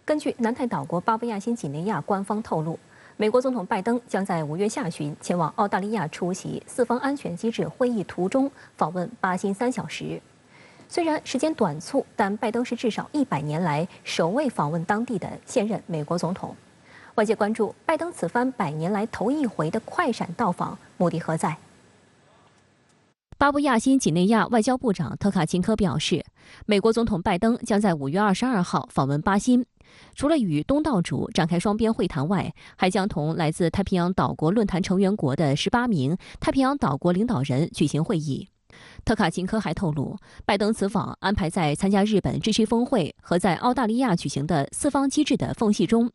根据南太岛国巴布亚新几内亚官方透露，美国总统拜登将在5月下旬前往澳大利亚出席四方安全机制会议途中访问巴新3小时。虽然时间短促，但拜登是至少100年来首位访问当地的现任美国总统。外界关注拜登此番100年来头一回的快闪到访目的何在？巴布亚新几内亚外交部长特卡琴科表示，美国总统拜登将在5月22号访问巴新，除了与东道主展开双边会谈外，还将同来自太平洋岛国论坛成员国的18名太平洋岛国领导人举行会议。特卡琴科还透露，拜登此访安排在参加日本G7峰会和在澳大利亚举行的四方机制的缝隙中。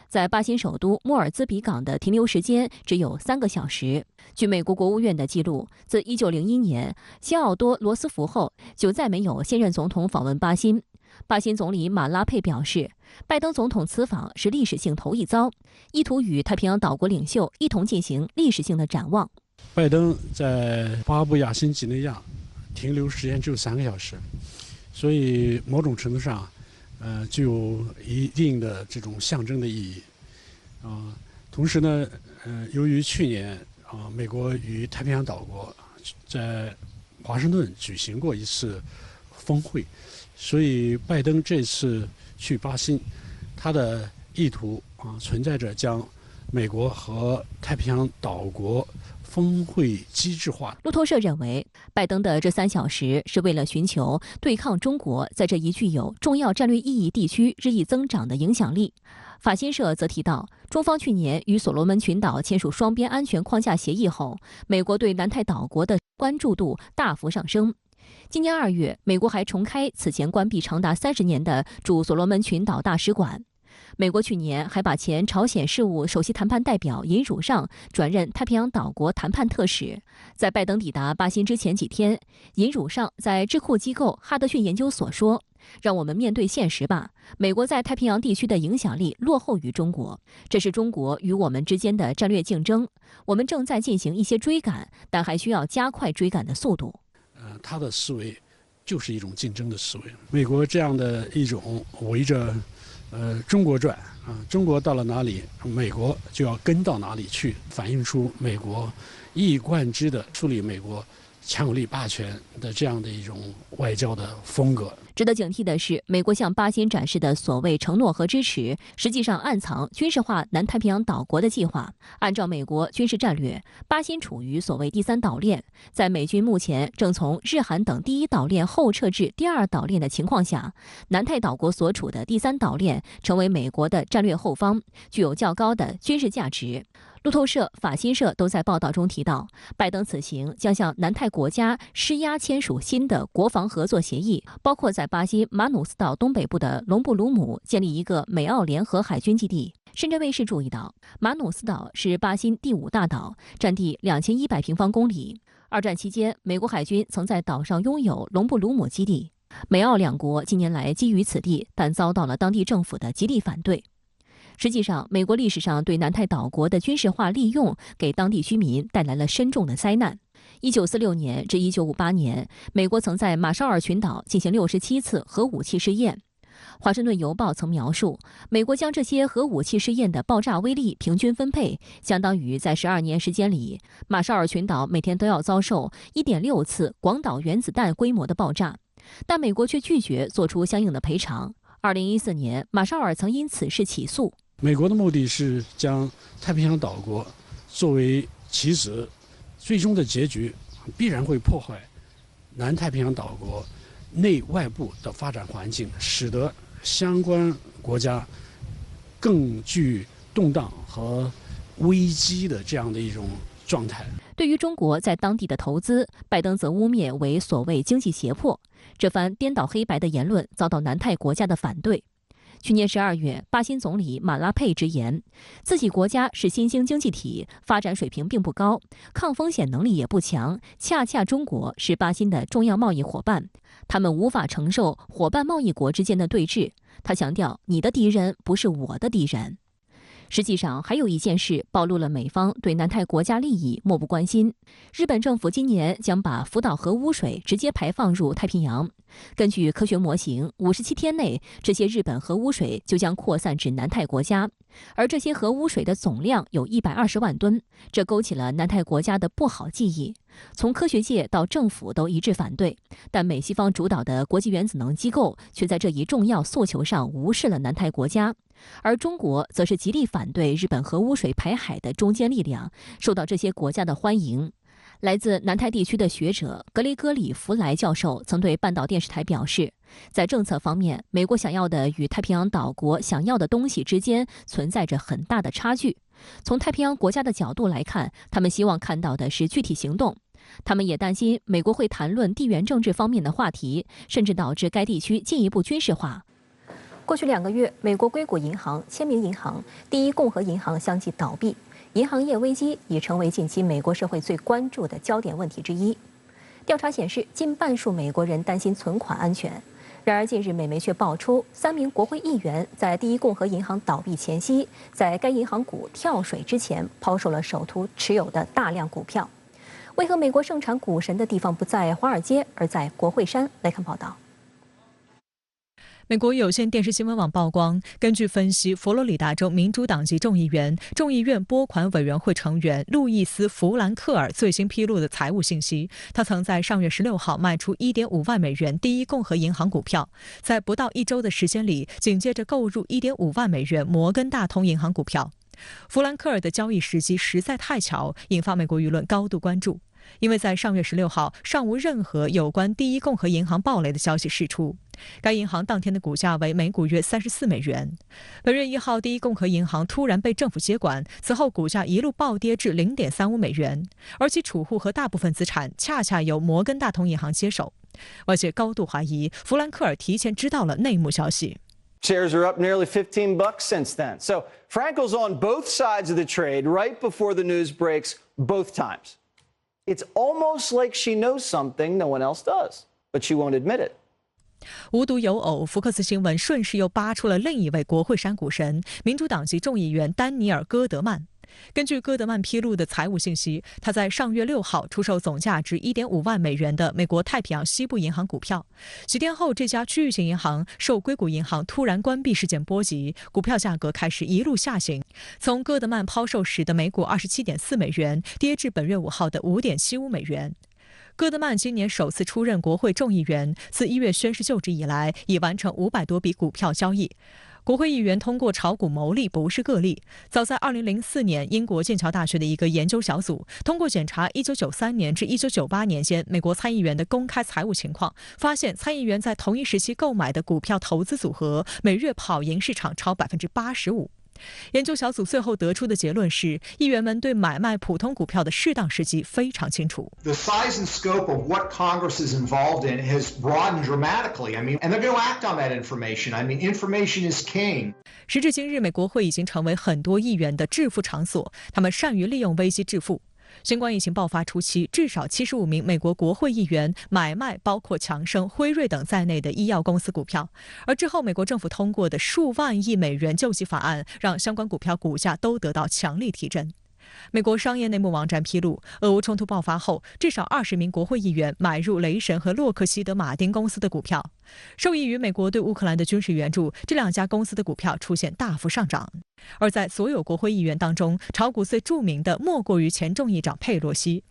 在巴新首都莫尔兹比港的停留时间只有3个小时。据美国国务院的记录，自1901年西奥多·罗斯福后，就再没有现任总统访问巴新。巴新总理马拉佩表示，拜登总统此访是历史性头一遭，意图与太平洋岛国领袖一同进行历史性的展望。拜登在巴布亚新几内亚停留时间只有3个小时，所以某种程度上，具有一定的这种象征的意义。同时呢，由于去年美国与太平洋岛国在华盛顿举行过一次峰会，所以拜登这次去巴新，他的意图存在着将美国和太平洋岛国峰会机制化。路透社认为，拜登的这3小时是为了寻求对抗中国在这一具有重要战略意义地区日益增长的影响力。法新社则提到，中方去年与所罗门群岛签署双边安全框架协议后，美国对南太岛国的关注度大幅上升。今年2月，美国还重开此前关闭长达30年的驻所罗门群岛大使馆。美国去年还把前朝鲜事务首席谈判代表尹汝尚转任太平洋岛国谈判特使。在拜登抵达巴新之前几天，尹汝尚在智库机构哈德逊研究所说：“让我们面对现实吧，美国在太平洋地区的影响力落后于中国，这是中国与我们之间的战略竞争。我们正在进行一些追赶，但还需要加快追赶的速度。”他的思维就是一种竞争的思维。美国这样的一种围着中国转中国到了哪里，美国就要跟到哪里去，反映出美国一以贯之的树立美国强有力霸权的这样的一种外交的风格。值得警惕的是，美国向巴新展示的所谓承诺和支持，实际上暗藏军事化南太平洋岛国的计划。按照美国军事战略，巴新处于所谓第3岛链，在美军目前正从日韩等第1岛链后撤至第2岛链的情况下，南太岛国所处的第3岛链成为美国的战略后方，具有较高的军事价值。路透社、法新社都在报道中提到，拜登此行将向南太国家施压签署新的国防合作协议，包括在巴西马努斯岛东北部的隆布鲁姆建立一个美澳联合海军基地。深圳卫视注意到，马努斯岛是巴新第5大岛，占地2100平方公里。2战期间，美国海军曾在岛上拥有隆布鲁姆基地。美澳两国近年来基于此地，但遭到了当地政府的极力反对。实际上，美国历史上对南太岛国的军事化利用，给当地居民带来了深重的灾难。1946年至1958年，美国曾在马绍尔群岛进行67次核武器试验。华盛顿邮报曾描述，美国将这些核武器试验的爆炸威力平均分配，相当于在12年时间里，马绍尔群岛每天都要遭受1.6次广岛原子弹规模的爆炸，但美国却拒绝做出相应的赔偿。2014年，马绍尔曾因此事起诉。美国的目的是将太平洋岛国作为棋子，最终的结局必然会破坏南太平洋岛国内外部的发展环境，使得相关国家更具动荡和危机的这样的一种状态。对于中国在当地的投资，拜登则污蔑为所谓经济胁迫。这番颠倒黑白的言论遭到南太国家的反对。去年12月，巴新总理马拉佩直言，自己国家是新兴经济体，发展水平并不高，抗风险能力也不强，恰恰中国是巴新的重要贸易伙伴，他们无法承受伙伴贸易国之间的对峙。他强调，你的敌人不是我的敌人。实际上，还有一件事暴露了美方对南太国家利益漠不关心。日本政府今年将把福岛核污水直接排放入太平洋。根据科学模型，57天内，这些日本核污水就将扩散至南太国家，而这些核污水的总量有120万吨，这勾起了南太国家的不好记忆。从科学界到政府都一致反对，但美西方主导的国际原子能机构却在这一重要诉求上无视了南太国家，而中国则是极力反对日本核污水排海的中坚力量，受到这些国家的欢迎。来自南太地区的学者格雷戈里·弗莱教授曾对半岛电视台表示，在政策方面，美国想要的与太平洋岛国想要的东西之间存在着很大的差距。从太平洋国家的角度来看，他们希望看到的是具体行动。他们也担心美国会谈论地缘政治方面的话题，甚至导致该地区进一步军事化。过去2个月，美国硅谷银行、签名银行、第一共和银行相继倒闭，银行业危机已成为近期美国社会最关注的焦点问题之一。调查显示，近半数美国人担心存款安全。然而，近日美媒却爆出3名国会议员在第一共和银行倒闭前夕，在该银行股跳水之前抛售了首都持有的大量股票。为何美国盛产股神的地方不在华尔街，而在国会山？来看报道。美国有线电视新闻网曝光，根据分析，佛罗里达州民主党籍众议员、众议院拨款委员会成员路易斯·弗兰克尔最新披露的财务信息，他曾在上月16号卖出1.5万美元第一共和银行股票，在不到1周的时间里，紧接着购入1.5万美元摩根大通银行股票。弗兰克尔的交易时机实在太巧，引发美国舆论高度关注。因为在上月16号尚无任何有关第一共和银行暴雷的消息释出，该银行当天的股价为每股约34美元。本月1号，第一共和银行突然被政府接管，此后股价一路暴跌至0.35美元，而其储户和大部分资产恰恰由摩根大通银行接手。外界高度怀疑弗兰克尔提前知道了内幕消息。Shares are up nearly $15 since then. So Frankel's on both sides of the trade right before the news breaks both times. It's almost like she knows something no one else does, but she won't admit it. 无独有偶，福克斯新闻顺势又扒出了另一位国会山股神，民主党籍众议员丹尼尔·戈德曼。根据戈德曼披露的财务信息，他在上月6号出售总价值1.5万美元的美国太平洋西部银行股票。几天后，这家区域性银行受硅谷银行突然关闭事件波及，股票价格开始一路下行，从戈德曼抛售时的每股27.4美元跌至本月5号的5.75美元。戈德曼今年首次出任国会众议员，自1月宣誓就职以来，已完成500多笔股票交易。国会议员通过炒股牟利不是个例。早在2004年，英国剑桥大学的一个研究小组通过检查1993年至1998年间美国参议员的公开财务情况，发现参议员在同一时期购买的股票投资组合每月跑赢市场超85%。研究小组最后得出的结论是，议员们对买卖普通股票的适当时机非常清楚。The size and scope of what Congress is involved in has broadened dramatically. And they're going to act on that information. Information is king. 时至今日，美国会已经成为很多议员的致富场所，他们善于利用危机致富。新冠疫情爆发初期，至少75名美国国会议员买卖包括强生、辉瑞等在内的医药公司股票，而之后美国政府通过的数万亿美元救济法案，让相关股票股价都得到强力提振。美国商业内幕网站披露，俄乌冲突爆发后，至少20名国会议员买入雷神和洛克希德马丁公司的股票。受益于美国对乌克兰的军事援助，这2家公司的股票出现大幅上涨。而在所有国会议员当中，炒股最著名的莫过于前众议长佩洛西。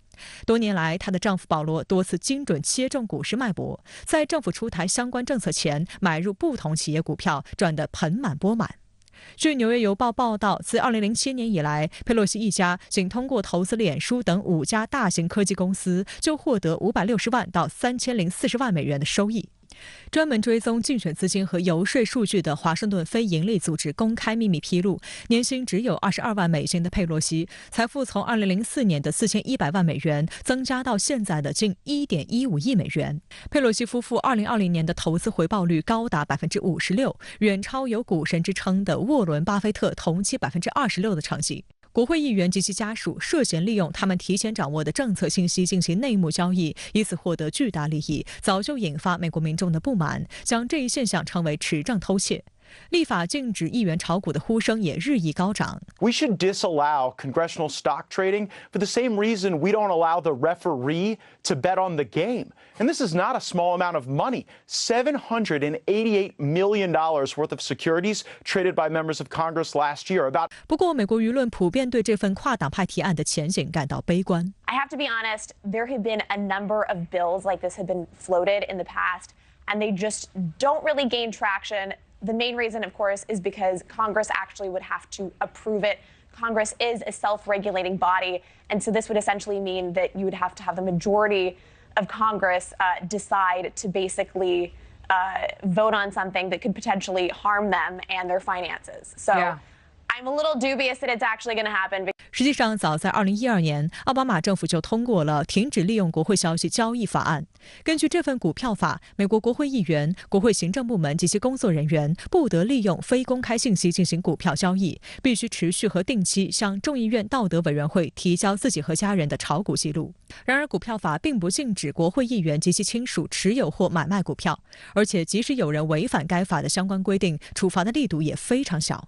多年来，她的丈夫保罗多次精准切中股市脉搏，在政府出台相关政策前买入不同企业股票，赚得盆满钵满。据《纽约邮报》报道，自2007年以来，佩洛西一家仅通过投资脸书等5家大型科技公司，就获得560万到3040万美元的收益。专门追踪竞选资金和游说数据的华盛顿非营利组织公开秘密披露，年薪只有22万美金的佩洛西，财富从2004年的4100万美元增加到现在的近1.15亿美元。佩洛西夫妇2020年的投资回报率高达56%，远超有股神之称的沃伦·巴菲特同期26%的成绩。国会议员及其家属涉嫌利用他们提前掌握的政策信息进行内幕交易，以此获得巨大利益，早就引发美国民众的不满，将这一现象称为持证偷窃。立法禁止议员炒股的呼声也日益高涨。We should disallow congressional stock trading for the same reason we don't allow the referee to bet on the game. And this is not a small amount of money. $788 million worth of securities traded by members of Congress last year. 不过，美国舆论普遍对这份跨党派提案的前景感到悲观。I have to be honest, there have been a number of bills like this have been floated in the past, and they just don't really gain traction. The main reason, of course, is because Congress actually would have to approve it. Congress is a self-regulating body, and so this would essentially mean that you would have to have the majority of Congress decide to basically vote on something that could potentially harm them and their finances. So I'm a little dubious that it's actually going to happen. 实际上，早在2012年，奥巴马政府就通过了停止利用国会消息交易法案。根据这份股票法，美国国会议员、国会行政部门及其工作人员不得利用非公开信息进行股票交易，必须持续和定期向众议院道德委员会提交自己和家人的炒股记录。然而，股票法并不禁止国会议员及其亲属持有或买卖股票，而且即使有人违反该法的相关规定，处罚的力度也非常小。